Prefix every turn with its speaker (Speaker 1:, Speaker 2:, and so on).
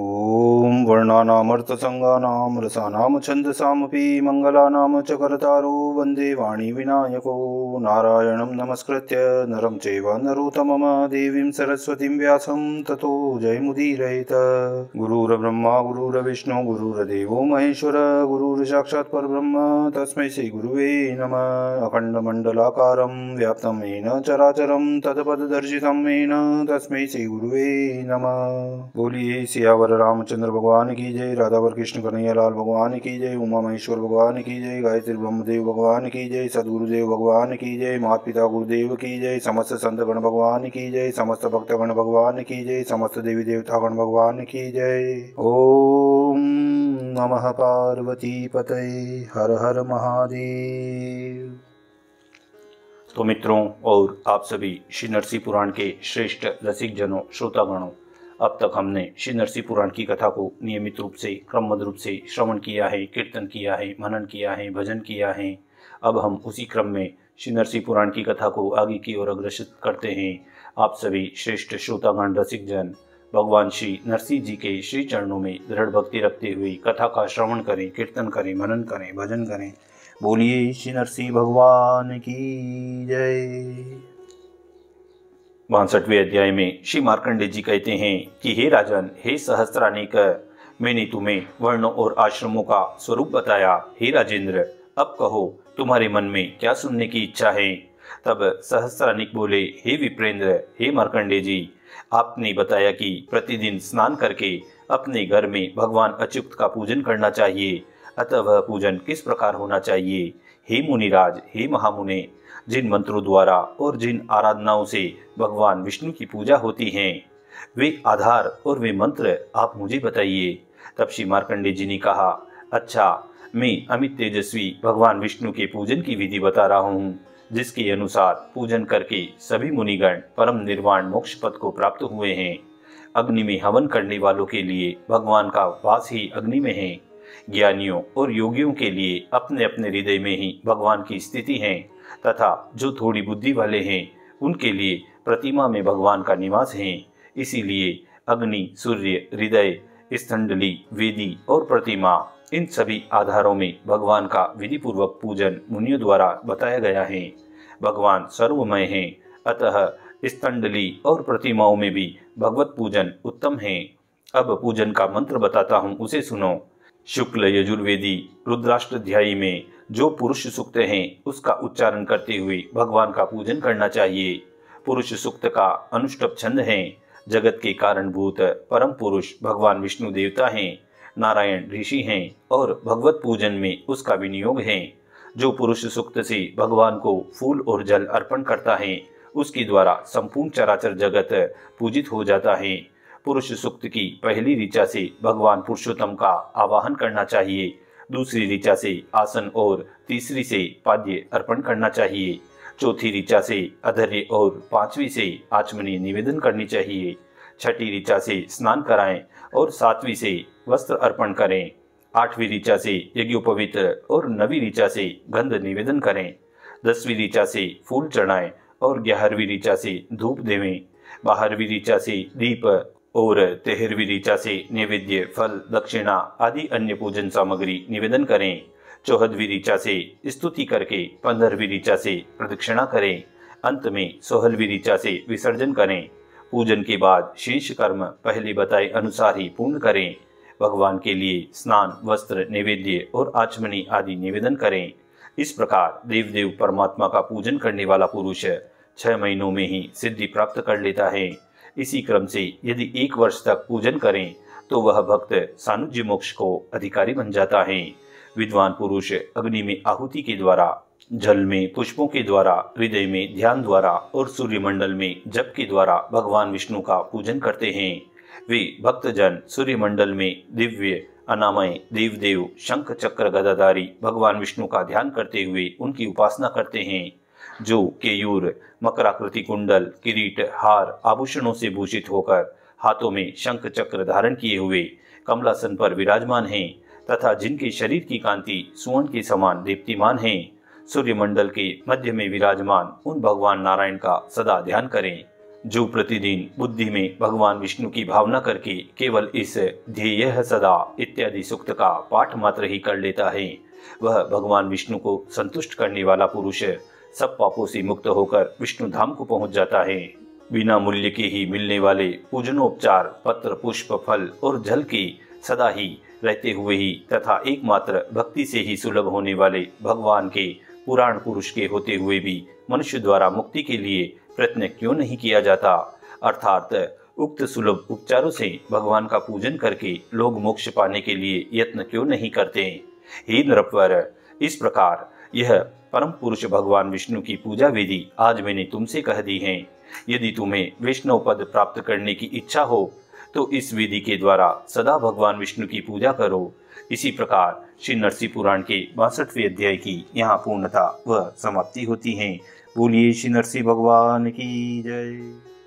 Speaker 1: ॐ वर्णानामर्थसङ्गानां रसानां छन्दसामपि मङ्गलानां च कर्तारो वन्दे वाणीविनायको नारायणं नमस्कृत्य नरं चैव नरोत्तमं देवीं सरस्वतीं व्यासं ततो जयमुदीरयेत्। गुरुर्ब्रह्मा गुरुर्विष्णु गुरुर्देवो महेश्वर गुरुर्साक्षात् परब्रह्म तस्मै श्रीगुरुवे नमः। अखण्डमण्डलाकारं व्याप्तं येन चराचरं तत्पददर्शितं येन तस्मै श्रीगुरुवे नमः। बोलिए सियावर रामचंद्र भगवान की जय, राधावर कृष्ण कन्हैया लाल भगवान की जय, उमा महेश्वर भगवान की जय, गायत्री ब्रह्मदेव भगवान की जय, सदगुरुदेव भगवान की जय, माता पिता गुरुदेव की जय, समस्त संत गण भगवान की जय, समस्त भक्त गण भगवान की जय, समस्त देवी देवता गण भगवान की जय। ओम नमः पार्वती पतये, हर हर महादेव। तो मित्रों और आप सभी श्री नरसी पुराण के श्रेष्ठ रसिक जनों, श्रोतागणों, अब तक हमने श्री नरसी पुराण की कथा को नियमित रूप से क्रमबद्ध रूप से श्रवण किया है, कीर्तन किया है, मनन किया है, भजन किया है। अब हम उसी क्रम में श्री नरसी पुराण की कथा को आगे की ओर अग्रसर करते हैं। आप सभी श्रेष्ठ श्रोतागण रसिक जन भगवान श्री नरसी जी के श्री चरणों में दृढ़ भक्ति रखते हुए कथा का श्रवण करें, कीर्तन करें, मनन करें, भजन करें। बोलिए श्री नरसी भगवान की जय। 62वें अध्याय में श्री मार्कंडेय जी कहते हैं कि हे राजन, हे सहस्त्रानेक, मैंने तुम्हें वर्णों और आश्रमों का स्वरूप बताया। हे राजेंद्र, अब कहो तुम्हारे मन में क्या सुनने की इच्छा है। तब सहस्त्रानेक बोले, हे विप्रेंद्र, हे मार्कंडेय जी, आपने बताया कि प्रतिदिन स्नान करके अपने घर में भगवान अच्युत का पूजन करना चाहिए। अतः वह पूजन किस प्रकार होना चाहिए। हे मुनिराज, हे महामुने, जिन मंत्रों द्वारा और जिन आराधनाओं से भगवान विष्णु की पूजा होती हैं, वे आधार और वे मंत्र आप मुझे बताइए। तब श्री मार्कंडेय जी ने कहा, अच्छा, मैं अमित तेजस्वी भगवान विष्णु के पूजन की विधि बता रहा हूँ, जिसके अनुसार पूजन करके सभी मुनिगण परम निर्वाण मोक्ष पद को प्राप्त हुए हैं। अग्नि में हवन करने वालों के लिए भगवान का वास ही अग्नि में है। ज्ञानियों और योगियों के लिए अपने अपने हृदय में ही भगवान की स्थिति है, तथा जो थोड़ी बुद्धि वाले हैं उनके लिए प्रतिमा में भगवान का निवास है। इसीलिए अग्नि, सूर्य, हृदय, स्थंडली, वेदी और प्रतिमा, इन सभी आधारों में भगवान का विधि पूर्वक पूजन मुनियों द्वारा बताया गया है। भगवान सर्वमय हैं, अतः स्थंडली और प्रतिमाओं में भी भगवत पूजन उत्तम है। अब पूजन का मंत्र बताता हूँ, उसे सुनो। शुक्ल यजुर्वेदी रुद्राष्टाध्यायी में जो पुरुष सूक्त हैं उसका उच्चारण करते हुए भगवान का पूजन करना चाहिए। पुरुष सूक्त का अनुष्टुप छंद है। जगत के कारणभूत परम पुरुष भगवान विष्णु देवता हैं, नारायण ऋषि हैं और भगवत पूजन में उसका विनियोग है। जो पुरुष सूक्त से भगवान को फूल और जल अर्पण करता है, उसके द्वारा संपूर्ण चराचर जगत पूजित हो जाता है। पुरुष सूक्त की पहली ऋचा से भगवान पुरुषोत्तम का आवाहन करना चाहिए, दूसरी ऋचा से आसन और तीसरी से पाद्य अर्पण करना चाहिए, चौथी ऋचा से अधर्य और पांचवी से आचमनी निवेदन करनी चाहिए, छठी ऋचा से स्नान कराएं और सातवीं से वस्त्र अर्पण करें, आठवीं ऋचा से यज्ञोपवीत और नवीं ऋचा से गंध निवेदन करें, 10वीं ऋचा से फूल चढ़ाएं और 11वीं ऋचा से धूप देवें, 12वीं ऋचा से दीप और 13वीं ऋचा से नैवेद्य, फल, दक्षिणा आदि अन्य पूजन सामग्री निवेदन करें, 14वीं ऋचा से स्तुति करके 15वीं ऋचा से प्रदक्षिणा करें, अंत में 16वीं ऋचा से विसर्जन करें। पूजन के बाद शेष कर्म पहले बताए अनुसार ही पूर्ण करें। भगवान के लिए स्नान, वस्त्र, नैवेद्य और आचमनी आदि निवेदन करें। इस प्रकार देवदेव परमात्मा का पूजन करने वाला पुरुष 6 महीनों में ही सिद्धि प्राप्त कर लेता है। इसी क्रम से यदि 1 वर्ष तक पूजन करें तो वह भक्त सानुज्य मोक्ष को अधिकारी बन जाता है। विद्वान पुरुष अग्नि में आहुति के द्वारा, जल में पुष्पों के द्वारा, हृदय में ध्यान द्वारा और सूर्यमंडल में जप के द्वारा भगवान विष्णु का पूजन करते हैं। वे भक्तजन सूर्यमंडल में दिव्य अनामय देवदेव शंख चक्र गदाधारी भगवान विष्णु का ध्यान करते हुए उनकी उपासना करते हैं, जो केयूर, मकराकृति कुंडल, किरीट, हार, आभूषणों से भूषित होकर हाथों में शंख चक्र धारण किए हुए कमलासन पर विराजमान हैं, तथा जिनके शरीर की कांति सुवर्ण के समान दीप्तिमान है। सूर्यमंडल के मध्य में विराजमान उन भगवान नारायण का सदा ध्यान करें। जो प्रतिदिन बुद्धि में भगवान विष्णु की भावना करके केवल इस ध्येय सदा इत्यादि सूक्त का पाठ मात्र ही कर लेता है, वह भगवान विष्णु को संतुष्ट करने वाला पुरुष सब पापों से मुक्त होकर विष्णु धाम को पहुंच जाता है। बिना मूल्य के ही मिलने वाले पूजनोपचार, पत्र, पुष्प, फल और जल के सदा ही रहते हुए ही तथा एकमात्र भक्ति से ही सुलभ होने वाले भगवान के पुराण पुरुष के होते हुए भी मनुष्य द्वारा मुक्ति के लिए प्रयत्न क्यों नहीं किया जाता, अर्थात उक्त सुलभ उपचारों से भगवान का पूजन करके लोग मोक्ष पाने के लिए यत्न क्यों नहीं करते। हे नरवर, इस प्रकार यह परम पुरुष भगवान विष्णु की पूजा विधि आज मैंने तुमसे कह दी है। यदि तुम्हें वैष्णव पद प्राप्त करने की इच्छा हो तो इस विधि के द्वारा सदा भगवान विष्णु की पूजा करो। इसी प्रकार श्री नरसिंह पुराण के 62वें अध्याय की यहाँ पूर्णता व समाप्ति होती है। बोलिए श्री नरसिंह भगवान की जय।